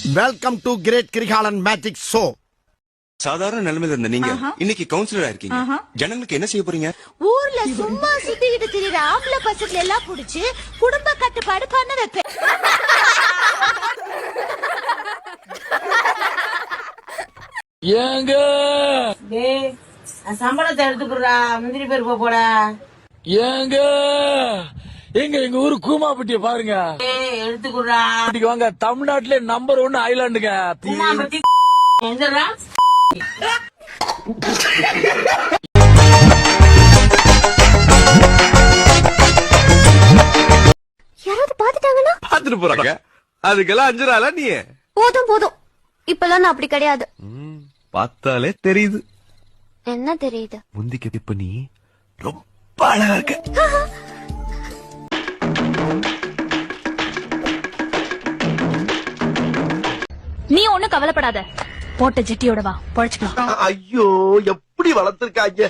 Welcome to great Kirikalan magic show. சாதாரண நிலைமையில இருந்த நீங்க இன்னைக்கு கவுன்சிலரா இருக்கீங்க. ஜனங்களுக்கு என்ன செய்ய போறீங்க? ஊர்ல சும்மா சுத்திக்கிட்டு திரியுற ஆம்பளை பசங்களை எல்லாம் புடிச்சு குடும்ப கட்டுப்பாடு பண்ண வைப்பேன். ஏங்க சம்பளத்தை எடுத்துக்குறா, முந்திரி பருப்பு போட. ஏங்க எங்க எங்க ஊரு கூமாப்பட்டிய பாருங்க, எடுத்துக்குறா. வாங்க. தமிழ்நாட்டிலே நம்பர் 1 ஐலாண்டுங்க. எங்கடா யாராவது பாத்துட்டாங்கன்னா பாத்துட்டு போறாங்க. அதுக்கெல்லாம் 5 நாளா நீ? போதும் போதும், இப்பெல்லாம் நான் அப்படி கிடையாது. பார்த்தாலே தெரியுது. என்ன தெரியுது? முந்திக்கு இப்ப நீ ரொம்ப அழகா இருக்க. நீ ஒண்ணும் கவலைப்படாத, போட்ட ஜெட்டியோட வா, பொழைச்சுக்கலாம். ஐயோ எப்படி வளர்த்திருக்காங்க.